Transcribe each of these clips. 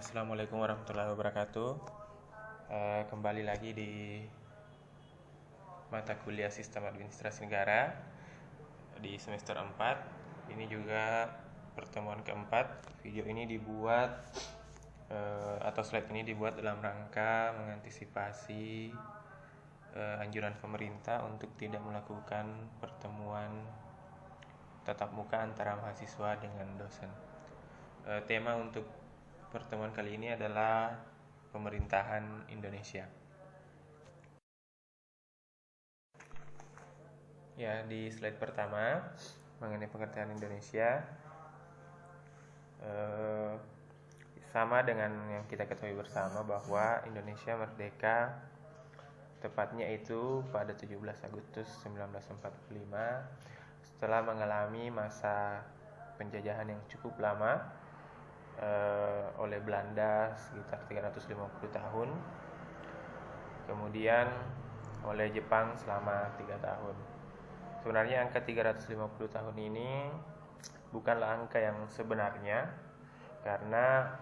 Assalamualaikum warahmatullahi wabarakatuh. Kembali lagi di mata kuliah Sistem Administrasi Negara di semester 4. Ini juga pertemuan keempat. Video ini dibuat atau slide ini dibuat dalam rangka mengantisipasi anjuran pemerintah untuk tidak melakukan pertemuan tatap muka antara mahasiswa dengan dosen. Tema untuk pertemuan kali ini adalah pemerintahan Indonesia. Ya, di slide pertama mengenai pengertian Indonesia, sama dengan yang kita ketahui bersama bahwa Indonesia merdeka tepatnya itu pada 17 Agustus 1945 setelah mengalami masa penjajahan yang cukup lama oleh Belanda sekitar 350 tahun, kemudian oleh Jepang selama 3 tahun. Sebenarnya angka 350 tahun ini bukanlah angka yang sebenarnya, karena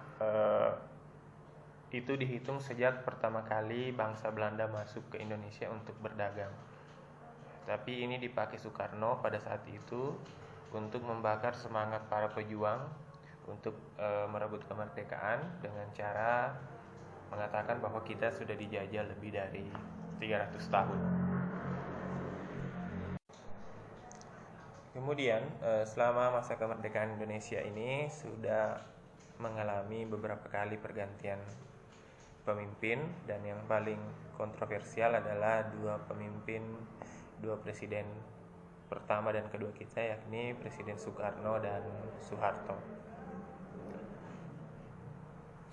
itu dihitung sejak pertama kali bangsa Belanda masuk ke Indonesia untuk berdagang. Tapi ini dipakai Soekarno pada saat itu untuk membakar semangat para pejuang untuk merebut kemerdekaan dengan cara mengatakan bahwa kita sudah dijajah lebih dari 300 tahun. Kemudian selama masa kemerdekaan Indonesia ini sudah mengalami beberapa kali pergantian pemimpin, dan yang paling kontroversial adalah dua presiden pertama dan kedua kita, yakni Presiden Soekarno dan Soeharto.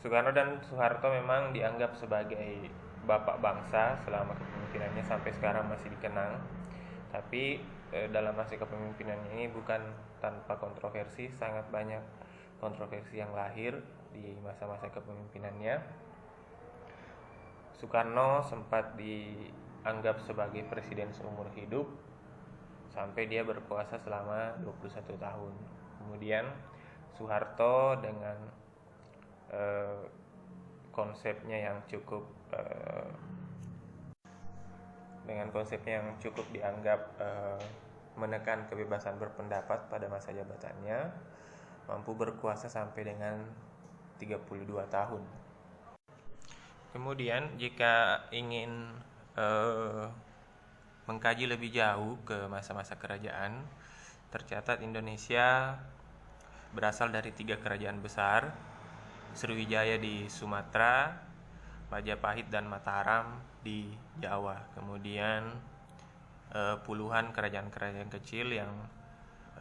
Soekarno dan Soeharto memang dianggap sebagai bapak bangsa selama kepemimpinannya, sampai sekarang masih dikenang. Tapi dalam masa kepemimpinannya ini bukan tanpa kontroversi, sangat banyak kontroversi yang lahir di masa-masa kepemimpinannya. Soekarno sempat dianggap sebagai presiden seumur hidup sampai dia berkuasa selama 21 tahun. Kemudian Soeharto dengan konsepnya yang cukup dianggap menekan kebebasan berpendapat pada masa jabatannya, mampu berkuasa sampai dengan 32 tahun. Kemudian jika ingin mengkaji lebih jauh ke masa-masa kerajaan, tercatat Indonesia berasal dari 3 kerajaan besar: Sriwijaya di Sumatera, Majapahit dan Mataram di Jawa. Kemudian puluhan kerajaan-kerajaan kecil yang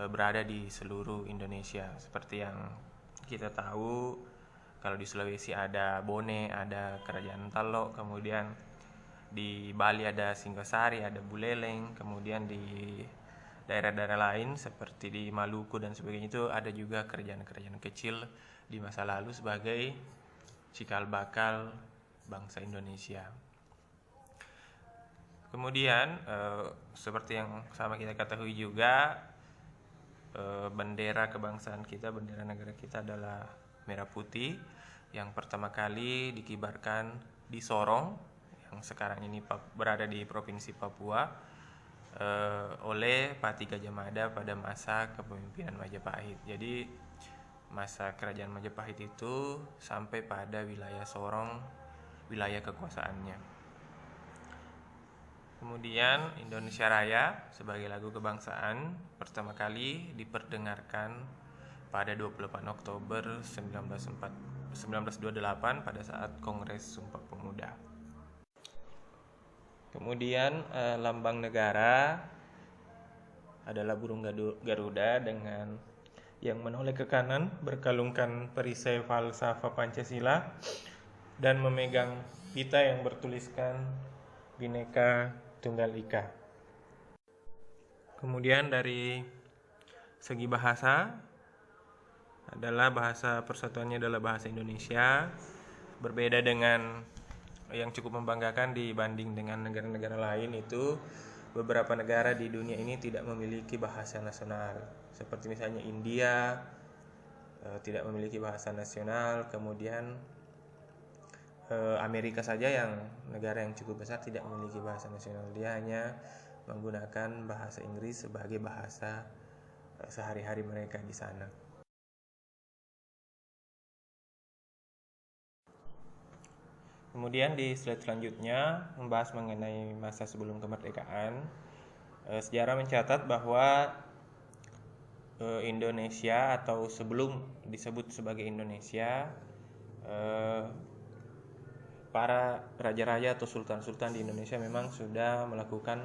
berada di seluruh Indonesia. Seperti yang kita tahu, kalau di Sulawesi ada Bone, ada Kerajaan Talo, kemudian di Bali ada Singosari, ada Buleleng, kemudian di daerah-daerah lain seperti di Maluku dan sebagainya itu ada juga kerajaan-kerajaan kecil di masa lalu sebagai cikal bakal bangsa Indonesia. Kemudian seperti yang sama kita ketahui juga, bendera kebangsaan kita, bendera negara kita adalah merah putih, yang pertama kali dikibarkan di Sorong yang sekarang ini berada di Provinsi Papua oleh Pati Gajah Mada pada masa kepemimpinan Majapahit. Jadi masa kerajaan Majapahit itu sampai pada wilayah Sorong, wilayah kekuasaannya. Kemudian Indonesia Raya sebagai lagu kebangsaan pertama kali diperdengarkan pada 28 Oktober 1928 pada saat Kongres Sumpah Pemuda. Kemudian lambang negara adalah burung Garuda dengan yang menoleh ke kanan berkalungkan perisai falsafah Pancasila dan memegang pita yang bertuliskan Bhinneka Tunggal Ika. Kemudian dari segi bahasa adalah bahasa persatuannya adalah bahasa Indonesia, berbeda dengan yang cukup membanggakan dibanding dengan negara-negara lain, itu beberapa negara di dunia ini tidak memiliki bahasa nasional. Seperti misalnya India tidak memiliki bahasa nasional, kemudian Amerika saja yang negara yang cukup besar tidak memiliki bahasa nasional. Dia hanya menggunakan bahasa Inggris sebagai bahasa sehari-hari mereka di sana. Kemudian di slide selanjutnya membahas mengenai masa sebelum kemerdekaan. Sejarah mencatat bahwa Indonesia atau sebelum disebut sebagai Indonesia, para raja-raja atau sultan-sultan di Indonesia memang sudah melakukan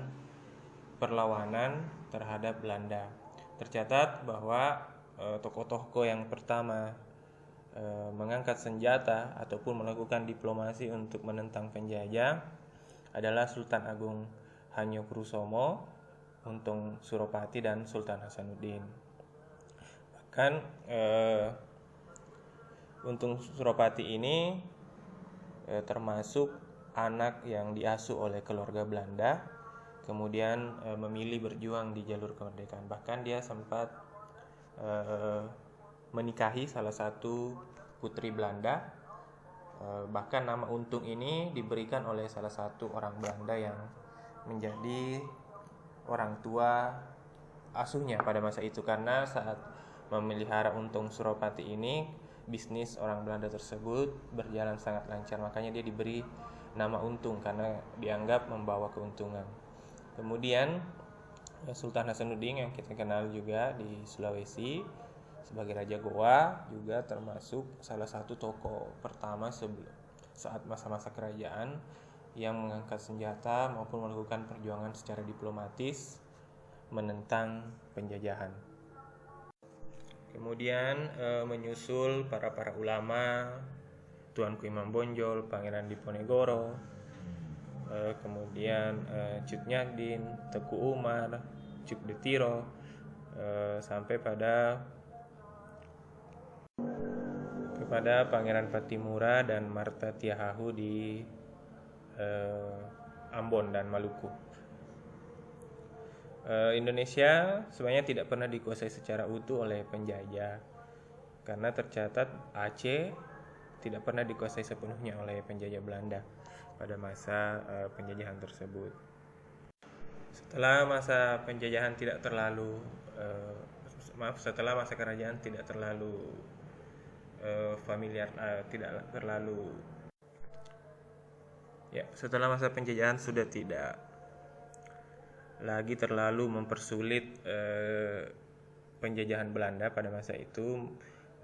perlawanan terhadap Belanda. Tercatat bahwa tokoh-tokoh yang pertama mengangkat senjata ataupun melakukan diplomasi untuk menentang penjajah adalah Sultan Agung Hanyokroesomo, Untung Suropati, dan Sultan Hasanuddin. Bahkan Untung Suropati ini termasuk anak yang diasuh oleh keluarga Belanda, kemudian memilih berjuang di jalur kemerdekaan. Bahkan dia sempat menikahi salah satu putri Belanda. Bahkan nama Untung ini diberikan oleh salah satu orang Belanda yang menjadi orang tua asuhnya pada masa itu, karena saat memelihara Untung Suropati ini bisnis orang Belanda tersebut berjalan sangat lancar, makanya dia diberi nama Untung karena dianggap membawa keuntungan. Kemudian Sultan Hasanuddin yang kita kenal juga di Sulawesi sebagai Raja Goa juga termasuk salah satu tokoh pertama saat masa-masa kerajaan yang mengangkat senjata maupun melakukan perjuangan secara diplomatis menentang penjajahan. Kemudian menyusul para ulama, Tuanku Imam Bonjol, Pangeran Diponegoro, kemudian Cut Nyak-Dien, Teku Umar, Cuk Detiro, sampai kepada Pangeran Patimura dan Marta Tiahahu di Ambon dan Maluku. Indonesia sebenarnya tidak pernah dikuasai secara utuh oleh penjajah, karena tercatat Aceh tidak pernah dikuasai sepenuhnya oleh penjajah Belanda pada masa penjajahan tersebut. Setelah masa penjajahan setelah masa kerajaan tidak terlalu setelah masa penjajahan sudah tidak lagi terlalu mempersulit penjajahan Belanda pada masa itu,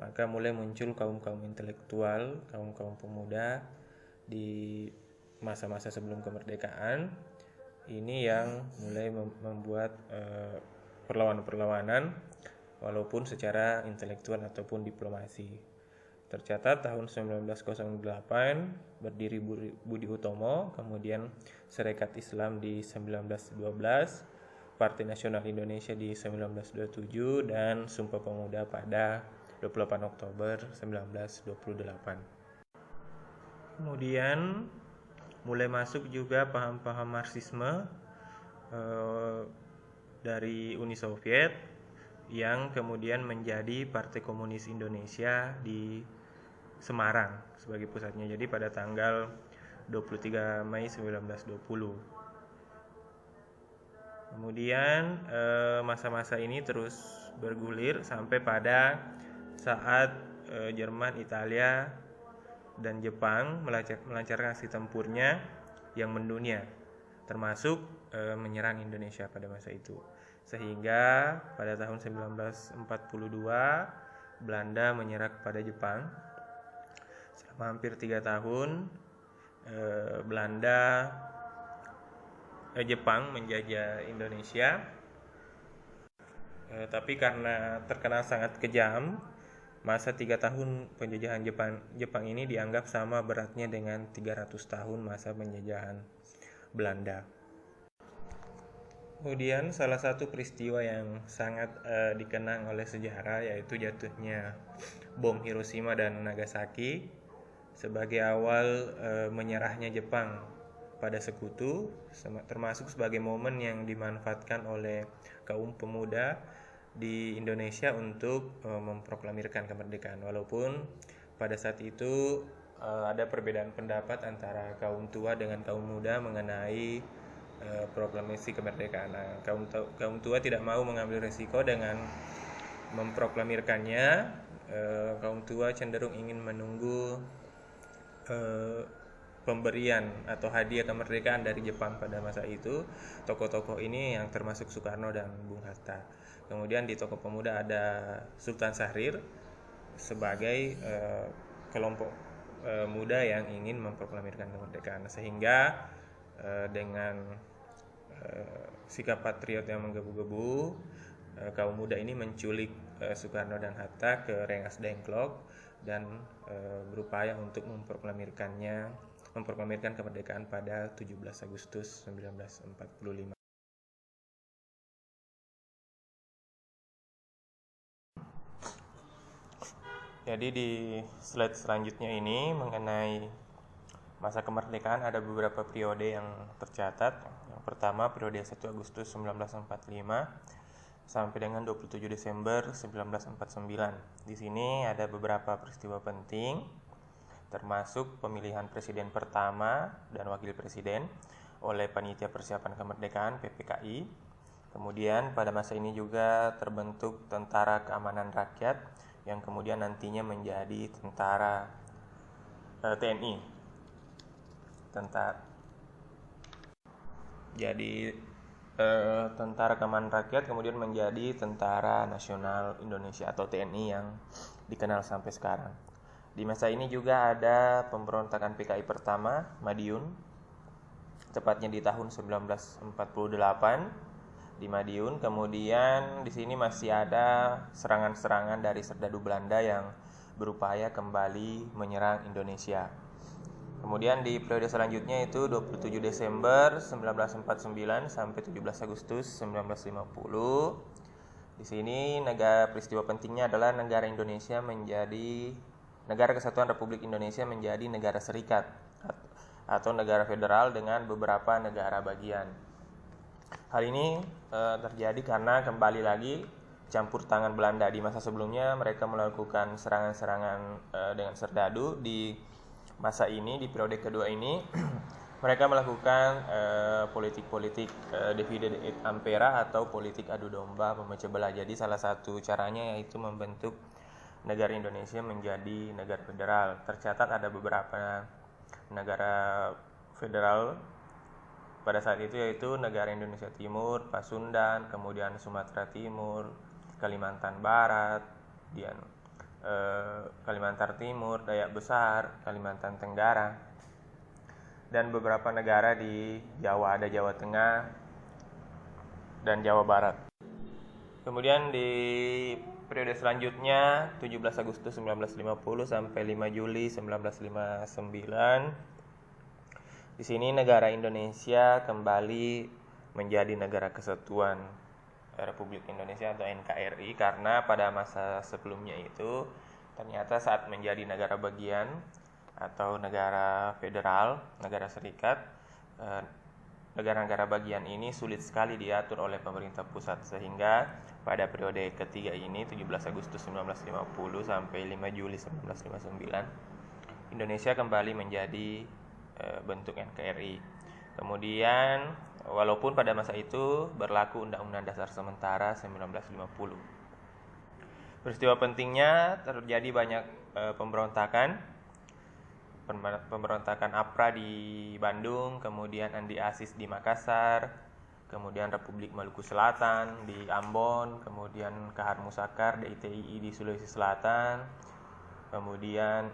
maka mulai muncul kaum-kaum intelektual, kaum-kaum pemuda di masa-masa sebelum kemerdekaan ini yang mulai membuat perlawanan-perlawanan walaupun secara intelektual ataupun diplomasi. Tercatat tahun 1908 berdiri Budi Utomo, kemudian Serikat Islam di 1912, Partai Nasional Indonesia di 1927, dan Sumpah Pemuda pada 28 Oktober 1928. Kemudian mulai masuk juga paham-paham Marxisme dari Uni Soviet yang kemudian menjadi Partai Komunis Indonesia di Semarang sebagai pusatnya. Jadi pada tanggal 23 Mei 1920. Kemudian masa-masa ini terus bergulir sampai pada saat Jerman, Italia, dan Jepang melancarkan aksi tempurnya yang mendunia, termasuk menyerang Indonesia pada masa itu. Sehingga pada tahun 1942 Belanda menyerah kepada Jepang. Selama hampir 3 tahun Jepang menjajah Indonesia, tapi karena terkenal sangat kejam, masa 3 tahun penjajahan Jepang ini dianggap sama beratnya dengan 300 tahun masa penjajahan Belanda. Kemudian salah satu peristiwa yang sangat dikenang oleh sejarah yaitu jatuhnya bom Hiroshima dan Nagasaki sebagai awal menyerahnya Jepang pada sekutu, termasuk sebagai momen yang dimanfaatkan oleh kaum pemuda di Indonesia untuk memproklamirkan kemerdekaan. Walaupun pada saat itu ada perbedaan pendapat antara kaum tua dengan kaum muda mengenai proklamasi kemerdekaan. Nah, kaum tua tidak mau mengambil risiko dengan memproklamirkannya. Kaum tua cenderung ingin menunggu pemberian atau hadiah kemerdekaan dari Jepang pada masa itu. Tokoh-tokoh ini yang termasuk Soekarno dan Bung Hatta. Kemudian di Tokoh Pemuda ada Sultan Syahrir sebagai kelompok muda yang ingin memproklamirkan kemerdekaan, sehingga dengan sikap patriot yang menggebu-gebu, kaum muda ini menculik Soekarno dan Hatta ke Rengas Dengklok dan berupaya untuk memproklamirkan kemerdekaan pada 17 Agustus 1945. Jadi di slide selanjutnya ini mengenai masa kemerdekaan ada beberapa periode yang tercatat. Yang pertama periode 1 Agustus 1945 sampai dengan 27 Desember 1949. Di sini ada beberapa peristiwa penting, termasuk pemilihan presiden pertama dan wakil presiden oleh Panitia Persiapan Kemerdekaan (PPKI). Kemudian pada masa ini juga terbentuk Tentara Keamanan Rakyat yang kemudian nantinya menjadi tentara TNI. Tentara Keamanan Rakyat kemudian menjadi Tentara Nasional Indonesia atau TNI yang dikenal sampai sekarang. Di masa ini juga ada pemberontakan PKI pertama, Madiun, tepatnya di tahun 1948 di Madiun. Kemudian di sini masih ada serangan-serangan dari serdadu Belanda yang berupaya kembali menyerang Indonesia. Kemudian di periode selanjutnya itu 27 Desember 1949 sampai 17 Agustus 1950. Di sini peristiwa pentingnya adalah negara Kesatuan Republik Indonesia menjadi negara serikat atau negara federal dengan beberapa negara bagian. Hal ini terjadi karena kembali lagi campur tangan Belanda. Di masa sebelumnya mereka melakukan serangan-serangan dengan serdadu. Di masa ini, di periode kedua ini mereka melakukan politik-politik divide et impera atau politik adu domba pemecah belah. Jadi salah satu caranya yaitu membentuk negara Indonesia menjadi negara federal. Tercatat ada beberapa negara federal pada saat itu, yaitu negara Indonesia Timur, Pasundan, kemudian Sumatera Timur, Kalimantan Barat, Kalimantan Timur, Dayak Besar, Kalimantan Tenggara, dan beberapa negara di Jawa, ada Jawa Tengah dan Jawa Barat. Kemudian di periode selanjutnya 17 Agustus 1950 sampai 5 Juli 1959, di sini negara Indonesia kembali menjadi negara kesatuan Republik Indonesia atau NKRI, karena pada masa sebelumnya itu ternyata saat menjadi negara bagian atau negara federal, negara serikat, negara-negara bagian ini sulit sekali diatur oleh pemerintah pusat, sehingga pada periode ketiga ini 17 Agustus 1950 sampai 5 Juli 1959 Indonesia kembali menjadi bentuk NKRI. Kemudian walaupun pada masa itu berlaku Undang-Undang Dasar Sementara 1950. Peristiwa pentingnya terjadi banyak pemberontakan APRA di Bandung, kemudian Andi Asis di Makassar, kemudian Republik Maluku Selatan di Ambon, kemudian Kahar Musakar DITII di Sulawesi Selatan, kemudian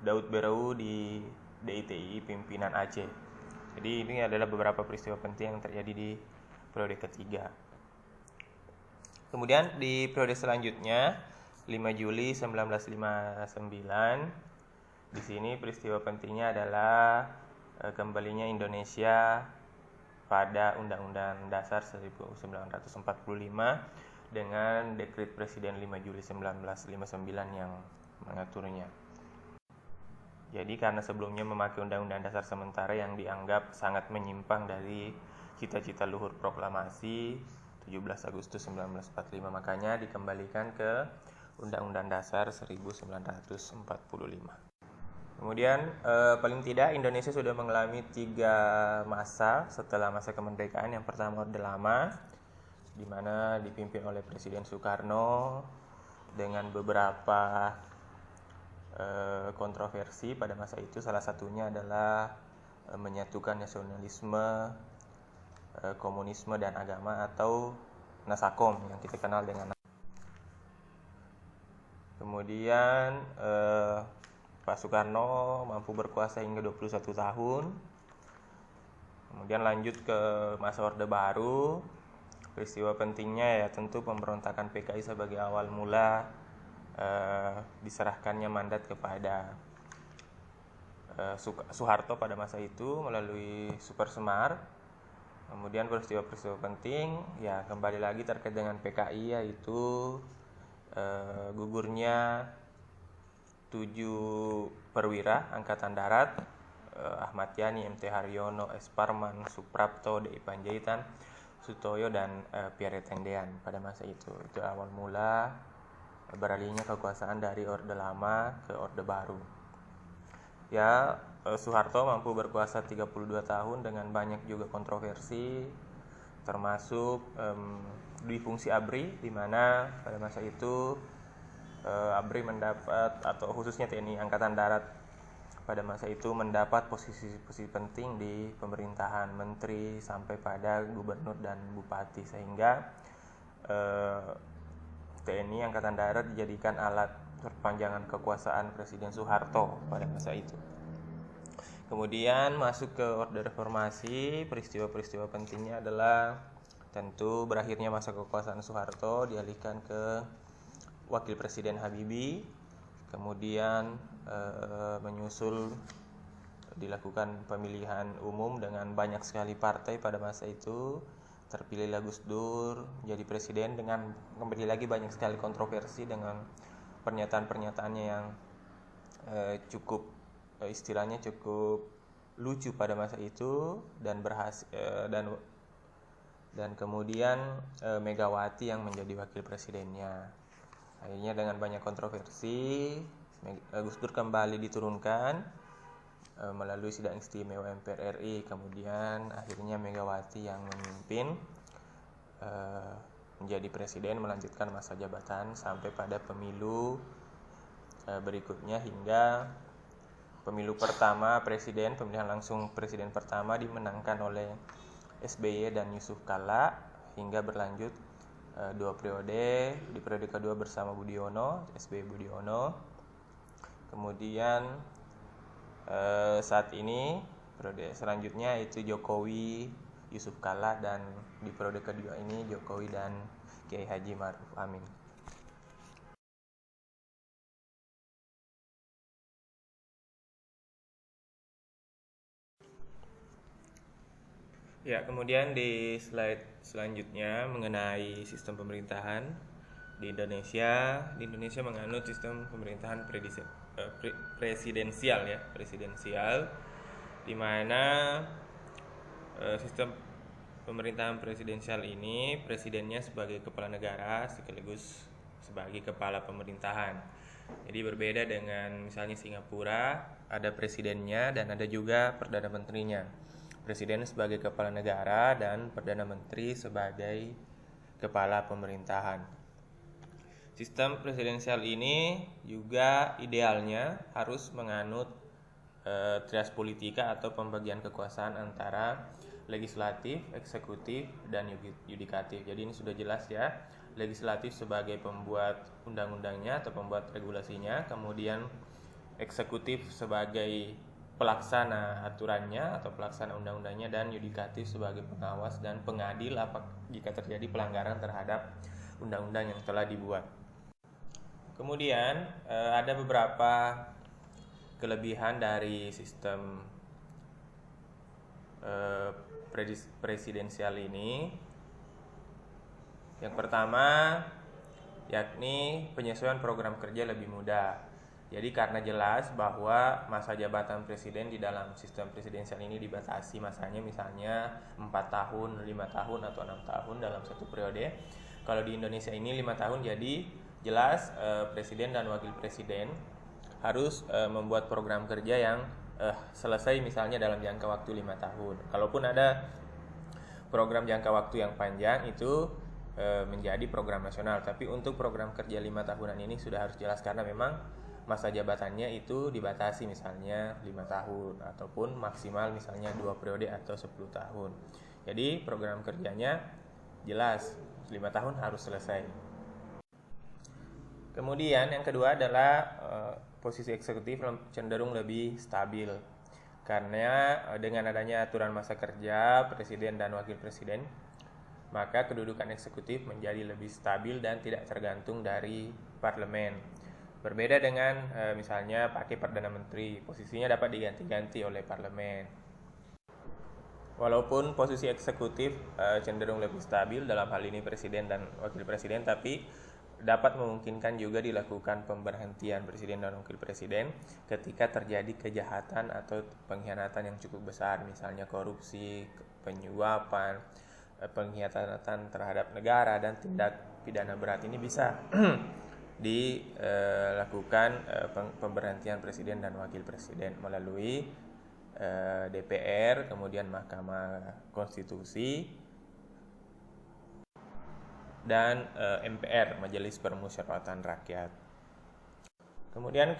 Daud Berau di DITII pimpinan Aceh. Jadi ini adalah beberapa peristiwa penting yang terjadi di periode ketiga. Kemudian di periode selanjutnya 5 Juli 1959, di sini peristiwa pentingnya adalah kembalinya Indonesia pada Undang-Undang Dasar 1945 dengan Dekret Presiden 5 Juli 1959 yang mengaturnya. Jadi karena sebelumnya memakai Undang-Undang Dasar Sementara yang dianggap sangat menyimpang dari cita-cita luhur proklamasi 17 Agustus 1945, makanya dikembalikan ke Undang-Undang Dasar 1945. Kemudian paling tidak Indonesia sudah mengalami 3 masa setelah masa kemerdekaan. Yang pertama Orde Lama, di mana dipimpin oleh Presiden Soekarno dengan beberapa kontroversi pada masa itu. Salah satunya adalah menyatukan nasionalisme, komunisme dan agama atau Nasakom yang kita kenal dengan. Kemudian Pak Soekarno mampu berkuasa hingga 21 tahun. Kemudian lanjut ke masa Orde Baru. Peristiwa pentingnya ya tentu pemberontakan PKI sebagai awal mula diserahkannya mandat kepada Soeharto pada masa itu melalui Super Semar. Kemudian peristiwa-peristiwa penting ya kembali lagi terkait dengan PKI, yaitu gugurnya 7 perwira Angkatan Darat, Ahmad Yani, MT Haryono, S. Parman, Suprapto, D.I. Panjaitan, Sutoyo, dan Pierre Tendean pada masa itu. Itu awal mula beralihnya kekuasaan dari Orde Lama ke Orde Baru. Ya, Soeharto mampu berkuasa 32 tahun dengan banyak juga kontroversi, termasuk di fungsi ABRI, di mana pada masa itu ABRI mendapat, atau khususnya TNI Angkatan Darat pada masa itu mendapat posisi-posisi penting di pemerintahan, menteri sampai pada gubernur dan bupati, sehingga TNI Angkatan Darat dijadikan alat perpanjangan kekuasaan Presiden Soeharto pada masa itu. Kemudian masuk ke Orde Reformasi. Peristiwa-peristiwa pentingnya adalah tentu berakhirnya masa kekuasaan Soeharto, dialihkan ke Wakil Presiden Habibie. Kemudian menyusul dilakukan pemilihan umum dengan banyak sekali partai pada masa itu. Terpilihlah Gus Dur jadi presiden dengan kembali lagi banyak sekali kontroversi dengan pernyataan-pernyataannya yang cukup istilahnya cukup lucu pada masa itu, dan berhasil dan kemudian Megawati yang menjadi wakil presidennya. Akhirnya dengan banyak kontroversi Gus Dur kembali diturunkan melalui sidang istimewa MPR RI. Kemudian akhirnya Megawati yang memimpin menjadi presiden, melanjutkan masa jabatan sampai pada pemilu berikutnya, hingga pemilu pertama presiden, pemilihan langsung presiden pertama dimenangkan oleh SBY dan Yusuf Kalla, hingga berlanjut 2 periode. Di periode kedua bersama Budiono, SBY Budiono. Kemudian saat ini periode selanjutnya itu Jokowi, Yusuf Kalla, dan di periode kedua ini Jokowi dan Kiai Haji Ma'ruf Amin. Ya, kemudian di slide selanjutnya mengenai sistem pemerintahan di Indonesia. Di Indonesia menganut sistem pemerintahan presidensial ya, presidensial, di mana sistem pemerintahan presidensial ini presidennya sebagai kepala negara sekaligus sebagai kepala pemerintahan. Jadi berbeda dengan misalnya Singapura, ada presidennya dan ada juga perdana menterinya. Presiden sebagai kepala negara dan perdana menteri sebagai kepala pemerintahan. Sistem presidensial ini juga idealnya harus menganut trias politika atau pembagian kekuasaan antara legislatif, eksekutif, dan yudikatif. Jadi ini sudah jelas ya, legislatif sebagai pembuat undang-undangnya atau pembuat regulasinya, kemudian eksekutif sebagai pelaksana aturannya atau pelaksana undang-undangnya, dan yudikatif sebagai pengawas dan pengadil jika terjadi pelanggaran terhadap undang-undang yang telah dibuat. Kemudian ada beberapa kelebihan dari sistem presidensial ini. Yang pertama yakni penyesuaian program kerja lebih mudah. Jadi karena jelas bahwa masa jabatan presiden di dalam sistem presidensial ini dibatasi masanya, misalnya 4 tahun, 5 tahun, atau 6 tahun dalam satu periode. Kalau di Indonesia ini 5 tahun, jadi jelas presiden dan wakil presiden harus membuat program kerja yang selesai misalnya dalam jangka waktu 5 tahun. Kalaupun ada program jangka waktu yang panjang itu menjadi program nasional, tapi untuk program kerja 5 tahunan ini sudah harus jelas karena memang masa jabatannya itu dibatasi misalnya 5 tahun ataupun maksimal misalnya 2 periode atau 10 tahun. Jadi program kerjanya jelas 5 tahun harus selesai. Kemudian yang kedua adalah posisi eksekutif cenderung lebih stabil karena dengan adanya aturan masa kerja presiden dan wakil presiden, maka kedudukan eksekutif menjadi lebih stabil dan tidak tergantung dari parlemen. Berbeda dengan misalnya pakai perdana menteri, posisinya dapat diganti-ganti oleh parlemen. Walaupun posisi eksekutif cenderung lebih stabil, dalam hal ini presiden dan wakil presiden, tapi dapat memungkinkan juga dilakukan pemberhentian presiden dan wakil presiden ketika terjadi kejahatan atau pengkhianatan yang cukup besar, misalnya korupsi, penyuapan, pengkhianatan terhadap negara, dan tindak pidana berat. Ini bisa dilakukan pemberhentian presiden dan wakil presiden melalui DPR, kemudian Mahkamah Konstitusi, dan MPR, Majelis Permusyawaratan Rakyat. Kemudian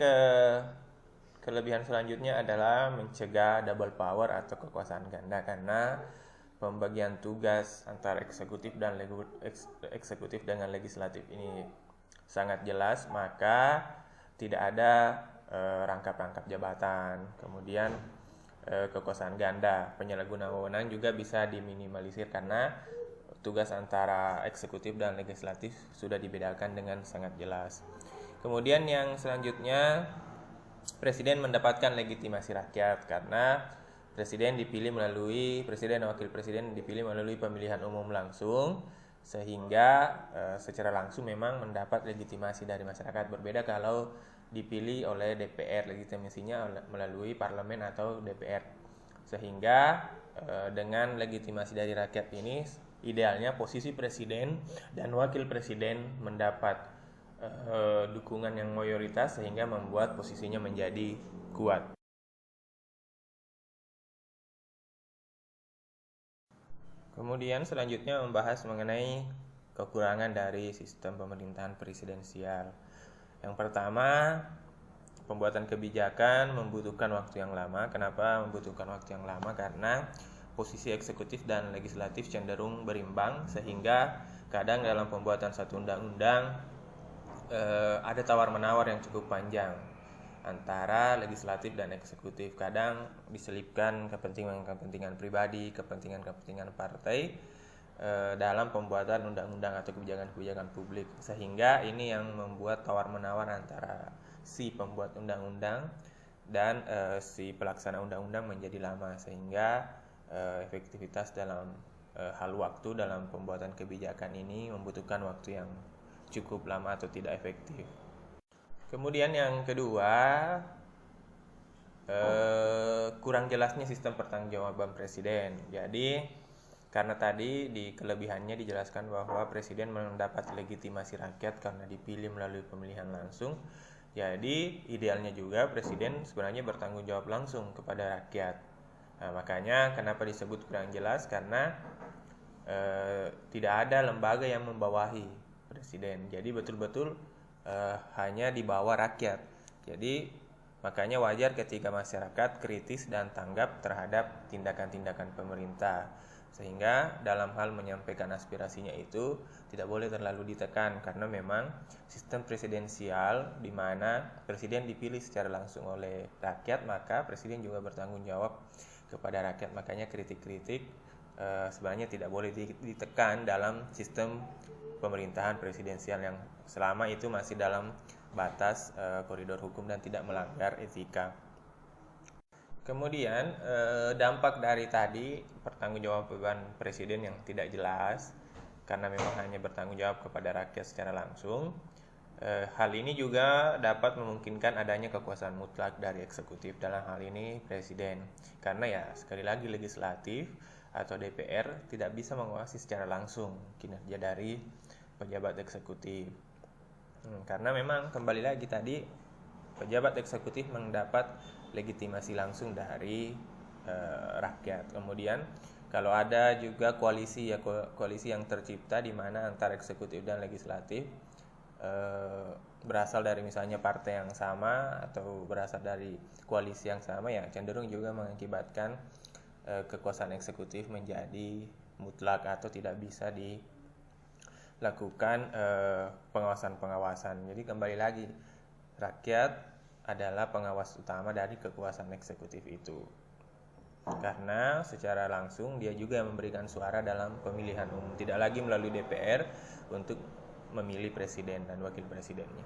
kelebihan selanjutnya adalah mencegah double power atau kekuasaan ganda karena pembagian tugas antara eksekutif dengan legislatif ini sangat jelas, maka tidak ada rangkap-rangkap jabatan. Kemudian kekuasaan ganda, penyalahgunaan wewenang juga bisa diminimalisir karena tugas antara eksekutif dan legislatif sudah dibedakan dengan sangat jelas. Kemudian yang selanjutnya, presiden mendapatkan legitimasi rakyat karena presiden dan wakil presiden dipilih melalui pemilihan umum langsung, sehingga secara langsung memang mendapat legitimasi dari masyarakat. Berbeda kalau dipilih oleh DPR, legitimasinya melalui parlemen atau DPR. Sehingga dengan legitimasi dari rakyat ini, idealnya posisi presiden dan wakil presiden mendapat dukungan yang mayoritas sehingga membuat posisinya menjadi kuat. Kemudian selanjutnya membahas mengenai kekurangan dari sistem pemerintahan presidensial. Yang pertama, pembuatan kebijakan membutuhkan waktu yang lama. Kenapa membutuhkan waktu yang lama? Karena posisi eksekutif dan legislatif cenderung berimbang, sehingga kadang dalam pembuatan satu undang-undang ada tawar-menawar yang cukup panjang antara legislatif dan eksekutif. Kadang diselipkan kepentingan pribadi, kepentingan partai dalam pembuatan undang-undang atau kebijakan-kebijakan publik, sehingga ini yang membuat tawar-menawar antara si pembuat undang-undang dan si pelaksana undang-undang menjadi lama, sehingga efektivitas dalam hal waktu dalam pembuatan kebijakan ini membutuhkan waktu yang cukup lama atau tidak efektif. Kemudian yang kedua, kurang jelasnya sistem pertanggungjawaban presiden. Jadi karena tadi di kelebihannya dijelaskan bahwa presiden mendapat legitimasi rakyat karena dipilih melalui pemilihan langsung. Jadi idealnya juga presiden sebenarnya bertanggung jawab langsung kepada rakyat. Nah, makanya kenapa disebut kurang jelas, karena tidak ada lembaga yang membawahi presiden. Jadi betul-betul hanya di bawah rakyat. Jadi makanya wajar ketika masyarakat kritis dan tanggap terhadap tindakan-tindakan pemerintah. Sehingga dalam hal menyampaikan aspirasinya itu tidak boleh terlalu ditekan, karena memang sistem presidensial di mana presiden dipilih secara langsung oleh rakyat, maka presiden juga bertanggung jawab kepada rakyat. Makanya kritik-kritik sebenarnya tidak boleh ditekan dalam sistem pemerintahan presidensial yang selama itu masih dalam batas koridor hukum dan tidak melanggar etika. Kemudian dampak dari tadi pertanggungjawaban presiden yang tidak jelas karena memang hanya bertanggung jawab kepada rakyat secara langsung. Hal ini juga dapat memungkinkan adanya kekuasaan mutlak dari eksekutif, dalam hal ini presiden. Karena ya sekali lagi legislatif atau DPR tidak bisa menguasai secara langsung kinerja dari pejabat eksekutif. Karena memang kembali lagi tadi pejabat eksekutif mendapat legitimasi langsung dari rakyat. Kemudian kalau ada juga koalisi yang tercipta di mana antara eksekutif dan legislatif berasal dari misalnya partai yang sama atau berasal dari koalisi yang sama, ya cenderung juga mengakibatkan kekuasaan eksekutif menjadi mutlak atau tidak bisa dilakukan pengawasan. Jadi kembali lagi, rakyat adalah pengawas utama dari kekuasaan eksekutif itu, karena secara langsung dia juga memberikan suara dalam pemilihan umum, tidak lagi melalui DPR untuk memilih presiden dan wakil presidennya.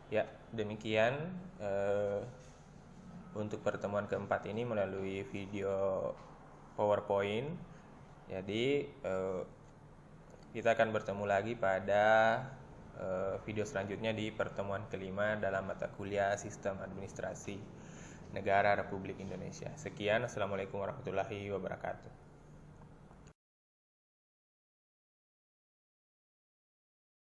Ya, demikian untuk pertemuan keempat ini melalui video PowerPoint. Jadi kita akan bertemu lagi pada video selanjutnya di pertemuan kelima dalam mata kuliah Sistem Administrasi Negara Republik Indonesia. Sekian, Assalamualaikum warahmatullahi wabarakatuh.